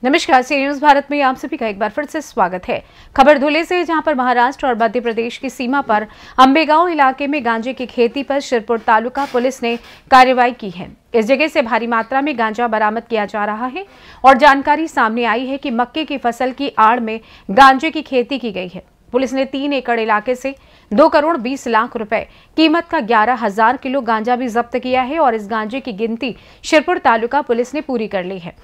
नमस्कार, C news Bharat में आप सभी का एक बार फिर से स्वागत है। खबर धुले से, जहां पर महाराष्ट्र और मध्य प्रदेश की सीमा पर अंबेगांव इलाके में गांजे की खेती पर शिरपुर तालुका पुलिस ने कार्रवाई की है। इस जगह से भारी मात्रा में गांजा बरामद किया जा रहा है और जानकारी सामने आई है कि मक्के की फसल की आड़ में गांजे की खेती की गई है। पुलिस ने 3 एकड़ इलाके से 2 करोड़ 20 लाख रुपए कीमत का 11,000 किलो गांजा भी जब्त किया है और इस गांजे की गिनती शिरपुर तालुका पुलिस ने पूरी कर ली है।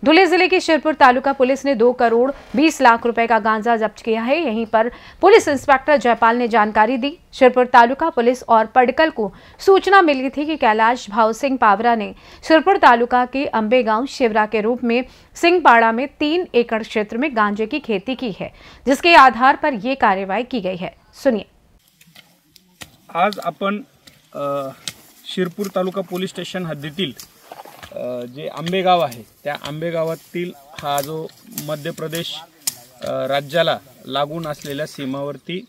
धुले जिले की शिरपुर तालुका पुलिस ने 2 करोड़ 20 लाख रुपए का गांजा जब्त किया है। यहीं पर पुलिस इंस्पेक्टर जयपाल ने जानकारी दी। शिरपुर तालुका पुलिस और पडकल को सूचना मिली थी कि कैलाश भाव सिंह पावरा ने शिरपुर तालुका के अंबेगांव शिवरा के रूप में सिंहपाड़ा में 3 एकड़ क्षेत्र में गांजे की खेती की है, जिसके आधार पर यह कार्रवाई की गई है। सुनिए। आज आपण शिरपूर तालुका पोलीस स्टेशन हद्दीतील जे आंबेगाव आहे त्या आंबेगावातील हा जो मध्य प्रदेश राज्याला लागून असलेल्या सीमावर्ती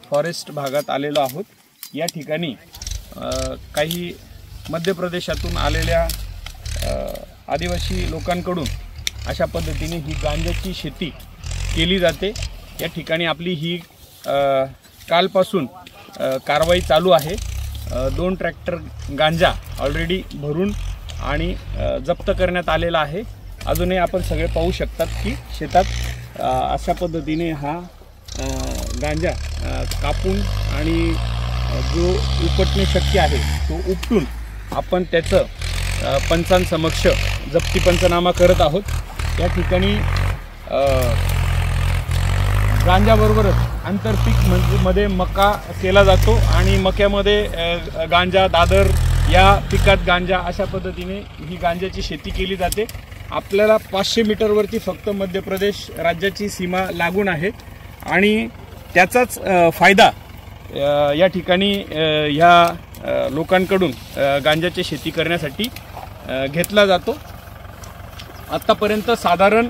फॉरेस्ट भागात आलेलो आहोत। या ठिकाणी काही मध्य प्रदेशातून आलेल्या आदिवासी लोकांकडून अशा पद्धतीने ही गांजाची शेती केली जाते। या ठिकाणी आपली ही कालपासून कारवाई चालू आहे। 2 ट्रॅक्टर गांजा ऑलरेडी भरून आणि जप्त करण्यात आलेला आहे। अजूनही आपण सगळे पाहू शकतात की शेतात अशा पद्धतीने हा गांजा कापून आणि जो उपटणे शक्य आहे तो उपटून आपण त्याचं पंचांसमक्ष जप्ती पंचनामा करत आहोत। या ठिकाणी गांजाबरोबरच आंतरपीक मध्ये मका केला जातो आणि मक्यामध्ये गांजा, दादर या पिकात गांजा अशा पद्धतीने ही गांजाची शेती केली जाते। आपल्याला 500 मीटरवरती फक्त मध्य प्रदेश राज्याची सीमा लागून आहे आणि त्याचाच फायदा या ठिकाणी ह्या लोकांकडून गांजाची शेती करण्यासाठी घेतला जातो। आतापर्यंत साधारण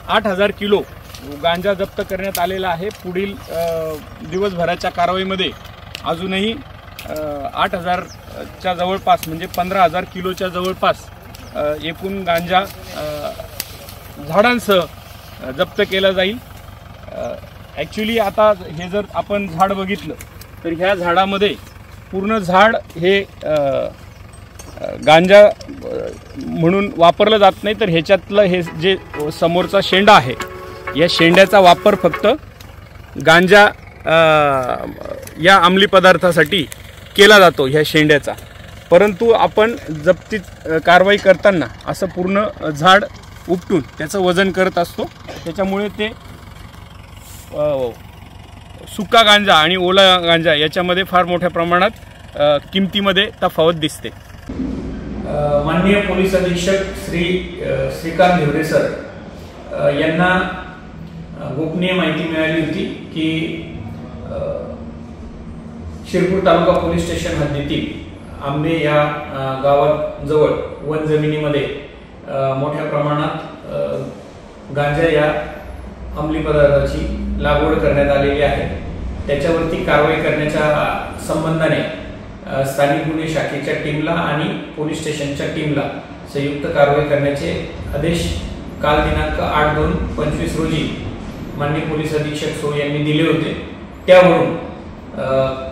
8,000 किलो गांजा जप्त करण्यात आलेला आहे। पुढील दिवसभराच्या कारवाईमध्ये अजूनही 8,000च्या जवळपास म्हणजे 15,000 किलोच्या जवळपास एकूण गांजा झाडांसह जप्त केला जाईल। ॲक्च्युली आता हे जर आपण झाड बघितलं तर ह्या झाडामध्ये पूर्ण झाड हे गांजा म्हणून वापरलं जात नाही, तर ह्याच्यातलं हे जे समोरचा शेंडा आहे या शेंड्याचा वापर फक्त गांजा या अंमली पदार्थासाठी केला जातो ह्या शेंड्याचा। परंतु आपण जप्ती कारवाई करताना असं पूर्ण झाड उपटून त्याचं वजन करत असतो। त्याच्यामुळे ते सुका गांजा आणि ओला गांजा याच्यामध्ये फार मोठ्या प्रमाणात किमतीमध्ये तफावत दिसते। माननीय पोलीस अधीक्षक श्रीकांत धिवरे सर यांना गोपनीय माहिती मिळाली होती की शिरपूर तालुका पोलीस स्टेशन हद्दीतील आंबे या गावाजवळ वन जमिनीमध्ये मोठ्या प्रमाणात गांजा या अंमली पदार्थाची लागवड करण्यात आलेली आहे। त्याच्यावरती कारवाई करण्याच्या संबंधाने स्थानिक गुन्हे शाखेच्या टीमला आणि पोलीस स्टेशनच्या टीमला संयुक्त कारवाई करण्याचे आदेश काल दिनांक 8/2/25 रोजी माननीय पोलीस अधीक्षक सो यांनी दिले होते। त्यावरून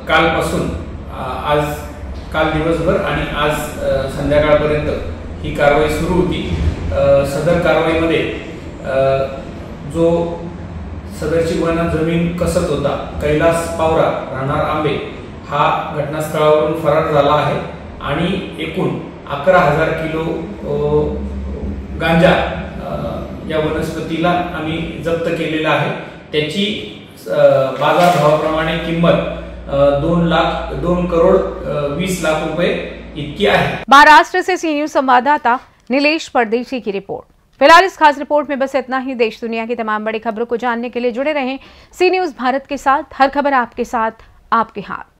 कालपासून काल दिवसभर आणि आज संध्याकाळपर्यंत ही कारवाई सुरू होती। सदर कारवाईमध्ये जो सदरची वन जमीन कसत होता कैलास पावरा राहणार आंबे हा घटनास्थळावरून फरार झाला आहे आणि एकूण 11,000 किलो गांजा या वनस्पतीला आम्ही जप्त केलेला आहे। त्याची बाजार भावाप्रमाणे किंमत 2 करोड़ 20 लाख रुपए इतकी आहे। महाराष्ट्र से सी न्यूज संवाददाता नीलेश परदेशी की रिपोर्ट। फिलहाल इस खास रिपोर्ट में बस इतना ही। देश दुनिया की तमाम बड़ी खबरों को जानने के लिए जुड़े रहें सी न्यूज भारत के साथ। हर खबर आपके साथ, आपके हाथ।